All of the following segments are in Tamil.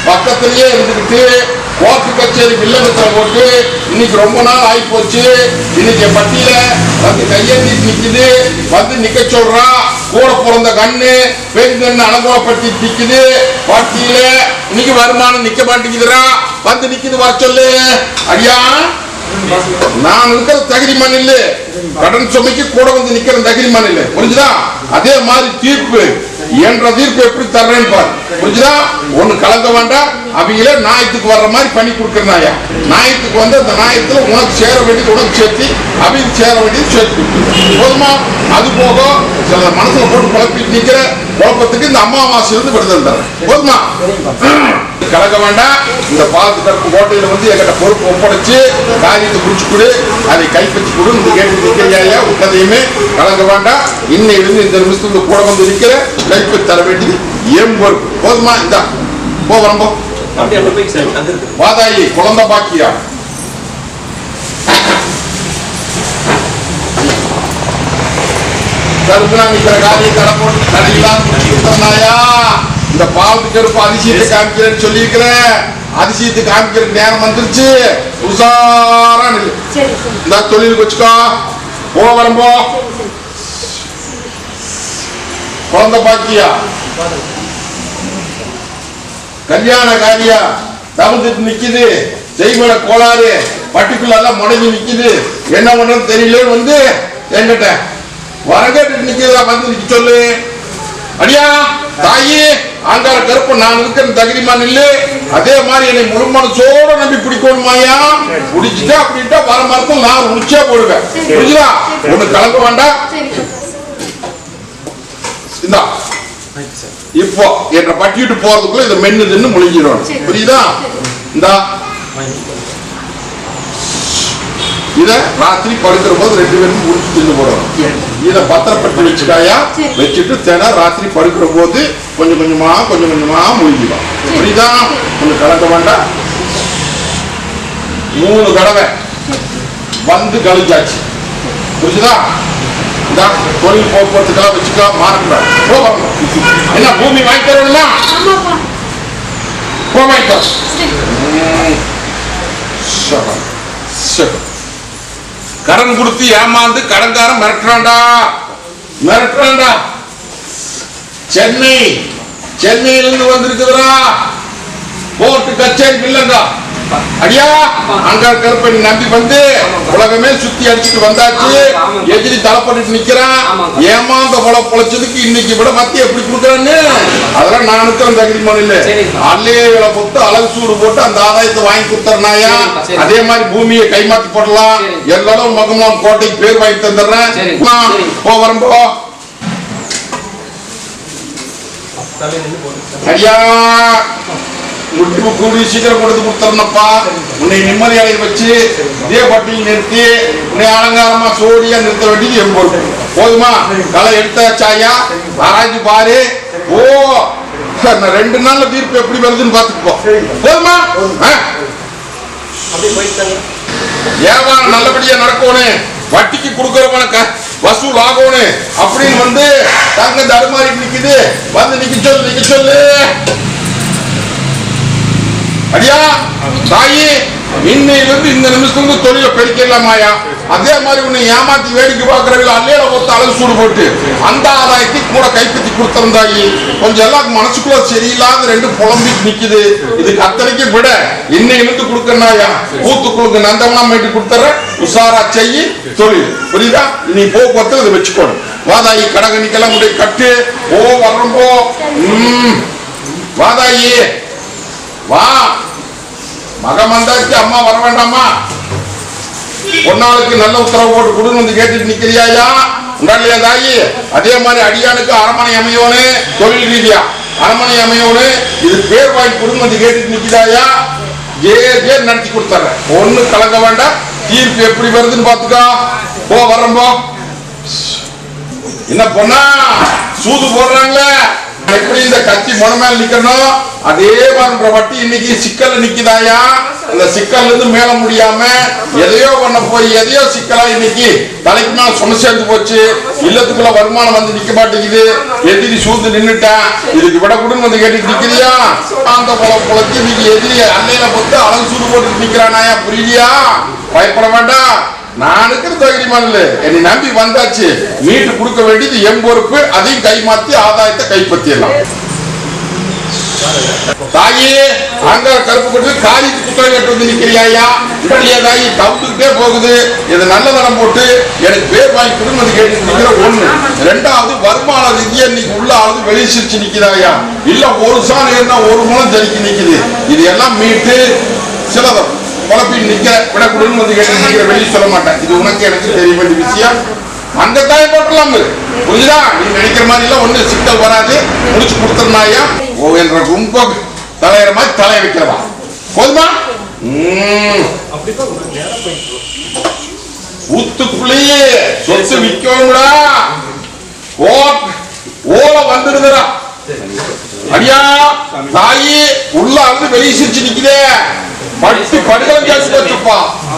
பக்கத்திலேயே இருந்துக்கிட்டு கோர்ட்டு கச்சேரி வில்லங்கத்தில் போட்டு இன்னைக்கு ரொம்ப நாள் ஆகி போச்சு. இன்னைக்கு பட்டியல வந்து கையெழுதி நிக்குது, வந்து நிக்க சொல்றா. கூட பிறந்த கண்ணு பெண் கண்ணு அனுபவப்படுத்தி நிக்குது. பட்டியல இன்னைக்கு வருமானம் நிக்க மாட்டேங்குதுரா, வந்து நிக்குது, வர சொல்லு. ஐயா நான் இருக்கிற தகுதிமான் இல்ல, கடன் சுமைக்கு கூட வந்து நிக்கிற தகுதிமான் இல்ல, புரிஞ்சுதா? அதே மாதிரி தீர்ப்பு என்ற தீர்ப்பு எப்படி தர்றேன்னு பாரு, புரிஞ்சுதா? ஒண்ணு கலங்க வேண்டாம். அவங்களே நாயத்துக்கு வர்ற மாதிரி பண்ணி கொடுக்கறாயா. நாயத்துக்கு வந்து அந்த நாயத்துல உனக்கு சேர வேண்டியது உனக்கு சேர்த்து, அவங்க சேர வேண்டியது சேர்த்து போதுமா? அது போக சில மனசுல போட்டு குழப்பிட்டு நிக்கிற குழப்பத்துக்கு இந்த அமாவாசை இருந்து விடுதல் தரேன், போதுமா? கலக்க வேண்டாம். இந்த பாலத்து கருப்பு கோட்டையில வந்து எங்கிட்ட பொறுப்பு ஒப்படைச்சு காரியத்தை முடிச்சு கொடு, அதை கைப்பற்றி கொடு. இந்த கேட்டு நிற்கிறியா உட்கதையுமே கலங்க வேண்டாம். இன்னையிலிருந்து இந்த நிமிஷத்துல கூட வந்து இருக்கிற கைப்பற்றி தர வேண்டியது என் பொறுப்பு, போதுமா? இந்த போகிறோம் வாதாயி குழந்தை பாக்கியா கருப்புனா நிற்கிற காரியம் தடை போட்டு தடையில்லாயா. இந்த பாலத்து கருப்பு அதிசயத்தை காமிக்கிறேன்னு சொல்லி இருக்கிறேன். அதிசயத்தை காமிக்கிற நேரம் வந்துருச்சு. உஷாரா நில்லு. இந்த தொழிலுக்கு வச்சுக்கோ. வரம்போ குழந்தை பாக்கியா கல்யாண காரியா தவிர்த்துட்டு நிக்குது. செய்மல கோளாறு பட்டிக்குள்ள முடங்கி நிக்குது. என்ன பண்றது தெரியல. வந்து என்கிட்ட வரங்கட்டு நிக்கிறதா, வந்து நிக்க சொல்லு. அடியா தாயி ஆங்கார கருப்பு நான் இருக்கிற தகுதிமான் இல்ல. அதே மாதிரி என்னை முழு மனசோட நம்பி பிடிக்கணுமாயா. பிடிச்சிட்டா அப்படின்ட்டா வர மரத்தில் நான் முடிச்சே போடுவேன், புரியுதா? ஒண்ணு கலக்க வேண்டாம். இந்தா இப்போ என்ற பட்டிட்டு போறதுக்குள்ள இதை மென்னு முழிஞ்சிடும், புரியுதா? இந்தா இத ராத்திரி படுக்கிற போது 2 பேரும் முடிச்சு தின்னு போடுறோம். இதை பத்திரப்பட்டு வச்சுட்டாயா, வச்சுட்டு தினம் ராத்திரி படுக்கிற போது கொஞ்சம் கொஞ்சமா முழிஞ்சிடும், புரியுதா? கொஞ்சம் கலக்க வேண்டாம். 3 தடவை வந்து கழிஞ்சாச்சு, புரியுதா? இந்த தொழில் போக்குவரத்துக்காக வச்சுக்கா, மாறக்கூடாது. என்ன பூமி வாங்கி தரணும்னா கடன் கொடுத்து ஏமாந்து கடன்காரன் மிரட்டுறான்டா. சென்னையிலிருந்து வந்திருக்குதுரா கோர்ட்டு கச்சேரி இல்லைங்க. அடியா அங்க கருப்பை நம்பி வந்து உலகமே சுத்தி அடிச்சுட்டு வந்தாச்சு. எதிரி தலைப்பட்டு நிக்கிறான். ஏமாந்த பொழைச்சதுக்கு இன்னைக்கு விட மத்திய எப்படி கொடுக்குறான்னு அதெல்லாம் நான் இருக்கிற தகுதிமான் இல்ல. அல்லையில போட்டு அழகு சூடு போட்டு அந்த ஆதாயத்தை வாங்கி கொடுத்தறனாயா. அதே மாதிரி பூமியை கைமாத்தி போடலாம். எல்லாரும் மகமான் கோட்டைக்கு பேர் வாங்கி தந்துடுறேன். வரம்போ ஐயா கூடி சீக்கிரம் கொடுத்து கொடுத்தா உன்னை நிம்மதி அடைய வச்சு இதே பட்டியல் நிறுத்தி உன்னை அலங்காரமா சோடியா நிறுத்த வேண்டியது என் பொறுப்பு, போதுமா? களை எடுத்தாச்சாயா, ஆராய்ச்சி பாரு. ஓ 2 நாள்ல தீர்ப்பு எப்படி வருதுன்னு பாத்துக்கோ, போதுமா? வியாபாரம் நல்லபடியா நடக்கணும், வட்டிக்கு கொடுக்கறவன வசூல் ஆகணும் அப்படின்னு வந்து தங்க தடுமாறி நிக்குது. வந்து நிக்க சொல்லு. அடியா தாயி இன்னையிலிருந்து இந்த நிமிஷத்துல தொழிலை பெருக்கலாமாயா. அதே மாதிரி உன்னை ஏமாத்தி வேடிக்கை பார்க்கறவங்க அல்லையில ஒருத்த அழகு சூடு போட்டு அந்த ஆதாயத்தை கூட கைப்பற்றி கொடுத்திருந்தாயி. கொஞ்சம் எல்லாம் மனசுக்குள்ள சரியில்லாத 2 புலம்பிட்டு நிக்குது. இதுக்கு அத்தனைக்கு விட இன்னையிலிருந்து கொடுக்கறாயா. கூத்துக்குழுக்கு நந்தவனா மேட்டு கொடுத்துற உஷாரா செய்யி தொழில், புரியுதா? நீ போக்குவரத்து இதை வச்சுக்கணும். வாதாயி கடகணிக்கெல்லாம் உடைய கட்டு. வரம்போ வாதாயி வா. மகமந்தாச்சு அம்மா வர வேண்டாமா? பொன்னாளுக்கு நல்ல உத்தரவு போட்டு கொடுன்னு வந்து கேட்டுட்டு நிக்கிறியாயா உண்டாலையா தாயி? அதே மாதிரி அடியானுக்கு அரமனை அமையோனு, தொழில் ரீதியா அரமனை அமையோனு இது பேர் வாங்கி கொடுன்னு வந்து கேட்டுட்டு நிக்கிறாயா. ஜே நடத்தி கொடுத்துறேன். ஒண்ணு கலங்க வேண்டாம். தீர்ப்பு எப்படி வருதுன்னு பாத்துக்கா. வரம்போ என்ன பொண்ணா சூது போடுறாங்களே, எப்படி இந்த கத்தி முனை மேல நிக்கணும் அதே மாதிரி வட்டி இன்னைக்கு சிக்கல்ல நிக்குதாயா. அந்த சிக்கல்ல இருந்து மேல முடியாம எதையோ பண்ண போய் எதையோ சிக்கலா இன்னைக்கு தலைக்கு மேல சொன்ன சேர்ந்து போச்சு. இல்லத்துக்குள்ள வருமானம் வந்து நிக்க மாட்டேங்குது. எதிரி சூழ்ந்து நின்னுட்டான். இதுக்கு விட கூட வந்து கேட்டு நிக்கிறியா? அந்த குளத்து இன்னைக்கு எதிரி அன்னையில பொறுத்து அழகு சூடு போட்டு நிக்கிறானாயா? புரியலையா? பயப்பட வேண்டாம். நான் இருக்கிற தைரியமான இல்ல. என்னை நம்பி வந்தாச்சு. மீட்டு கொடுக்க வேண்டியது என் பொறுப்பு. அதையும் கை மாத்தி ஆதாயத்தை கைப்பற்றிடலாம். தாயி அங்க கருப்பு கொண்டு காரியத்து குத்தகை கேட்டு வந்து நிக்கிறியா? இப்படியா தாயி தவிர்த்துக்கிட்டே போகுது. இது நல்ல தரம் போட்டு எனக்கு பேர் வாங்கி கொடுன்னு வந்து கேட்டு நிக்கிற ஒண்ணு. ரெண்டாவது வருமான ரீதியா இன்னைக்கு உள்ள ஆளுது வெளியே சிரிச்சு நிக்கிறாயா? இல்ல ஒரு சாணம் ஏறினா ஒரு மூலம் ஜலிக்கு நிக்குது. இது எல்லாம் மீட்டு சிலதம் குழப்பின்னு நிக்க விட கொடுன்னு வந்து கேட்டு நிக்கிற வெளியே சொல்ல மாட்டேன். இது உனக்கு எனக்கு தெரிய வேண்டிய விஷயம். அந்த தாயை போட்டலாம் புரியுதா? நீ நினைக்கிற மாதிரி எல்லாம் ஒண்ணு சிக்கல் வராது. முடிச்சு கொடுத்துருந்தாயா ஓ என்ற ரொம்ப தலையிற மாதிரி தலையை வைக்கிறதா போதுமா? ஊத்துக்குள்ளேயே சொத்து விற்கணும்டா. ஓல வந்துடுதுடா. அடியா தாயி உள்ள வந்து வெளியே சிரிச்சு நிக்குதே. பட்டு படுகலம் ஜாஸ்தி போச்சுப்பா.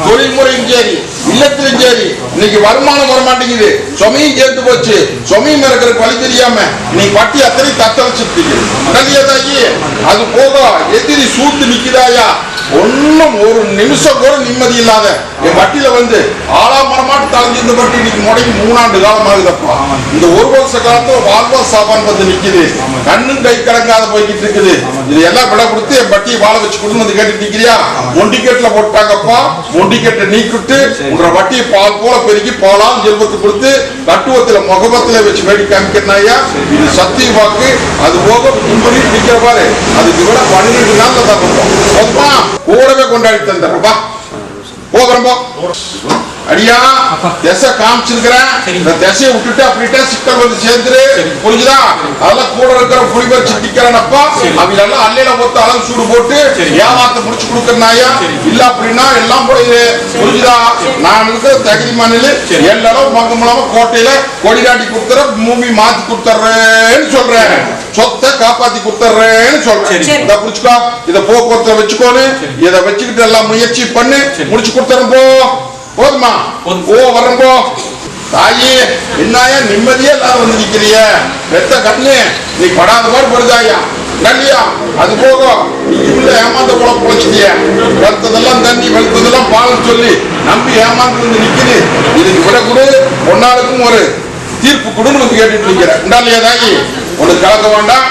தொழில் முறையும் சரி இல்லத்திலும் சரி இன்னைக்கு வருமானம் வர மாட்டேங்குது. சொமையும் சேர்த்து போச்சு. சொமையும் இருக்கிற வழி தெரியாம இன்னைக்கு பட்டி அத்தனை தத்தளிச்சுட்டு தாயி. அது போக எதிரி சூழ்ந்து நிக்குதாயா? ஒன்னும் ஒரு நிமிஷம் கூட நிம்மதி இல்லாத என் வட்டியில வந்து ஆலாமரமாட்டு தலைஞ்சிருந்த பட்டி இன்னைக்கு முடங்கி 3 ஆண்டு காலம் ஆகுதப்பா. இந்த ஒரு வருஷ காலத்துல வாழ்வா சாப்பான் வந்து நிக்குது. கண்ணும் கை கடங்காத போய்கிட்டு இருக்குது. இது எல்லாம் விட கொடுத்து என் பட்டியை வாழ வச்சு கொடுன்னு வந்து கேட்டு நிக்கிறியா? மொண்டிக்கெட்ல போட்டாங்கப்பா. மொண்டிக்கெட்டை நீக்கிட்டு உன்ற வட்டியை பால் போல பெருக்கி பாலாம் செல்வத்து கொடுத்து கட்டுவத்துல முகபத்துல வச்சு வேடி காமிக்கிறாயா? இது சத்திய வாக்கு. அது போக முன்பறி நிக்கிற பாரு. அதுக்கு விட 12 நாள்ல தான் கொடுப்போம். கூடவே கொண்டாடி தந்துடுறப்பா. போகிறப்போ அடியா திசை காமிச்சிருக்கிறேன். இந்த திசையை விட்டுட்டு அப்படின்ட்டு சிக்கல் வந்து சேர்ந்துரு. புரிஞ்சுதா? அதெல்லாம் கூட இருக்கிற புலிபர் சித்திக்கிறப்பா. அவங்க எல்லாம் அல்லையில போட்டு அளவு சூடு போட்டு ஏமாத்த முடிச்சு கொடுக்கறாயா? இல்ல அப்படின்னா எல்லாம் போயிரு. புரிஞ்சுதா? நான் இருக்கிற தகுதி மாநில எல்லாரும் மங்கமலாம கோட்டையில கொடி நாட்டி கொடுத்துற பூமி மாத்தி கொடுத்துறேன்னு சொல்றேன். சொத்தை காப்பாத்தி கொடுத்துறேன்னு சொல்றேன். இதை புடிச்சுக்கோ. இதை போக்குவரத்தை வச்சுக்கோன்னு இதை வச்சுக்கிட்டு எல்லாம் முயற்சி பண்ணு. முடிச்சு கொடுத்துறேன் போ. போதுமா? ஓ வரம்போ தாயே என்னாயா நிம்மதியே இல்லாத வந்து நிக்கிறிய? பெத்த கண்ணு நீ படாத மாதிரி படுதாயா? இல்லையா? அது போக நீ உள்ள ஏமாந்த போல பொழைச்சிட்டிய. வெளுத்ததெல்லாம் தண்ணி வெளுத்ததெல்லாம் பால் சொல்லி நம்பி ஏமாந்து வந்து நிக்குது. இதுக்கு விட கொடு. ஒன்னாளுக்கும் ஒரு தீர்ப்பு கொடுன்னு வந்து கேட்டுட்டு நிக்கிற. இல்லையா தாயி? உனக்கு கலக்க வேண்டாம்.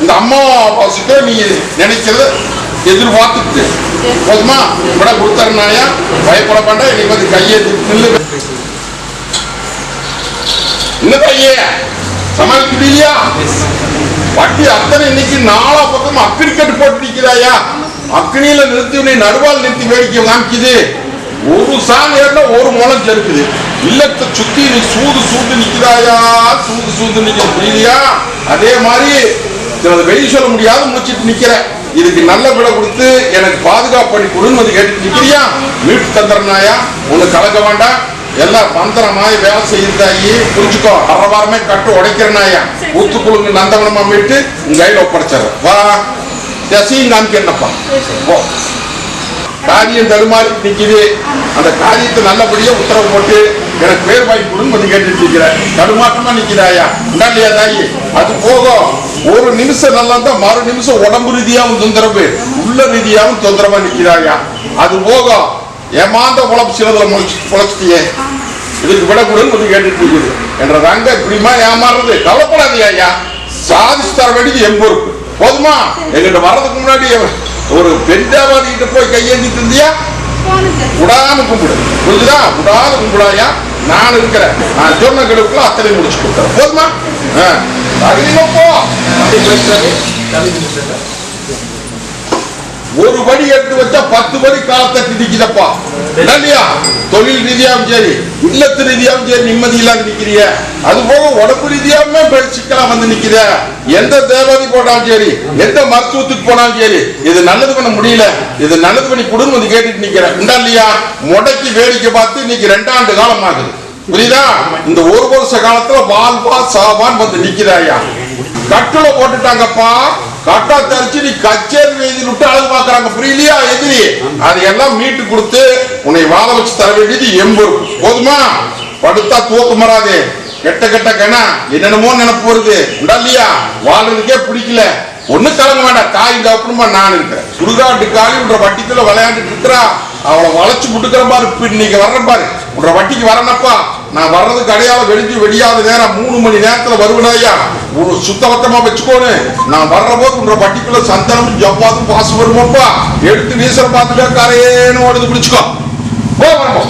இந்த அம்மா அப்பாவுக்கு நீ நினைக்கிறது எதிர்பார்த்துட்டு போதுமா? விட கொடுத்தாருனாயா? பயப்பட வேண்டாம். இன்னைக்கு வந்து கையை நில்லு. என்ன கையே சமாளிக்க முடியலையா? வட்டி அத்தனை இன்னைக்கு 4 பக்கம் அக்கடி கட்டு போட்டு நிக்கிறாயா? அக்கனியில நிறுத்தி உன்னை நடுவால் நிறுத்தி வேடிக்கை காமிக்குது. ஒரு சாணி ஏறினா ஒரு முளம் செருக்குது. இல்லத்தை சுத்தி நீ சூது நிக்கிறாயா? சூது நிக்க புரியலையா? அதே மாதிரி வெளியே சொல்ல முடியாத முடிச்சிட்டு நிக்கிற. இதுக்கு நல்ல விலை கொடுத்து எனக்கு பாதுகாப்பு பண்ணி கொடுன்னு வந்து கேட்டு நிக்கிறியா? மீட்டு தந்துறனாயா? உனக்கு கலக்க வேண்டாம். எல்லாம் மந்திரமாய் வேலை செய்யுதாயி. புரிச்சுக்கோ. அரை வாரமே கட்டு உடைக்கிறனாயா? ஊத்துக்குழுங்கு நந்தவனமா மீட்டு உங்க கையில ஒப்படைச்சாரு. வா தசையும் காமிக்கணுப்பா. ஓ காரியம் தடுமாறி நிக்குது. அந்த காரியத்தை நல்லபடியா உத்தரவு போட்டு எனக்கு பேர் வாங்கி கொடுன்னு வந்து கேட்டுட்டு நிக்கிற. தடுமாற்றமா நிக்கிறாயா? இல்லையா தாயி? அது போக ஒரு நிமிஷம் நல்லா தான் மறு நிமிஷம் உடம்பு ரீதியாவும் தொந்தரவு உள்ள ரீதியாவும் தொந்தரவா நிக்கிறாயா? அது போக ஏமாந்த உழப்பு சிலதுல பொழைச்சிட்டியே. இதுக்கு விட கூடன்னு வந்து கேட்டுட்டு இருக்குது. என்ற ரங்க இப்படிமா ஏமாறுறது கவலைப்படாதியா? சாதிச்சு தர வேண்டியது என் பொறுப்பு. போதுமா? எங்கிட்ட வர்றதுக்கு முன்னாடி ஒரு பெண்டாவாதி கிட்ட போய் கையேந்திட்டு இருந்தியா? விடாம கும்பிடு. புரிஞ்சுதா? விடாத கும்பிடாயா? நான் இருக்கிறேன். நான் சொன்ன கெடுப்புல அத்தனை முடிச்சு கொடுத்தேன். போதுமா? ஒரு படி எடுத்து வச்சா 10 படி காலத்தை நிக்குதப்பா. இல்லையா? தொழில் ரீதியாவும் சரி இல்லத்து ரீதியாவும் சரி நிம்மதி இல்லாத நிக்கிறிய. அது போக உடம்பு ரீதியாவுமே சிக்கலா வந்து நிக்கிற. எந்த தேவாதி போனாலும் சரி எந்த மருத்துவத்துக்கு போனாலும் சரி இது நல்லது பண்ண முடியல. இது நல்லது பண்ணி கொடுன்னு வந்து கேட்டுட்டு நிக்கிற. இல்லையா? முடக்கி வேடிக்கை பார்த்து இன்னைக்கு 2 ஆண்டு காலம் ஆகுது. புரியுதா? இந்த ஒரு வருஷ காலத்துல வாழ்வா சாவான் வந்து நிக்கிறாயா? கட்டுல போட்டுட்டாங்கப்பா. கட்டா தரிச்சு நீ கச்சேரி எழுதி விட்டு அழகு பாக்குறாங்க, புரியலையா எதிரி? அதையெல்லாம் மீட்டு கொடுத்து உன்னை வாழ வச்சு தர வேண்டியது எம்பொறுப்பு. போதுமா? படுத்தா தூக்கம் வராது, கெட்ட கெட்ட கணா என்னென்னமோ நினைப்பு வருது உண்டா இல்லையா? வாழ்றதுக்கே பிடிக்கல, ஒண்ணு கிளம்ப வேண்டாம், தாய் தப்புமா நான் இருக்கிறேன். சுடுகாட்டு காலி உன்ற வட்டிக்குள்ள விளையாண்டுட்டு இருக்கிறா, அவளை வளைச்சு முட்டுக்கிற பாரு. இன்னைக்கு வர்றேன் பாரு, உன்ற வட்டிக்கு வரனப்பா. நான் வர்றதுக்கு அடையாளம் வெடிஞ்சு வெடியாத நேரம் 3 மணி நேரத்துல வருவனையா, சுத்தபத்தமா வச்சுக்கோன்னு. நான் வர்ற போது உன்ற வட்டிக்குள்ள சந்தனமும் ஜப்பாதும் பாசு வருமாப்பா. எடுத்து வீசல பார்த்துட்டா கரையேன்னு ஓடுது, பிடிச்சுக்கோ. போ வரப்போ.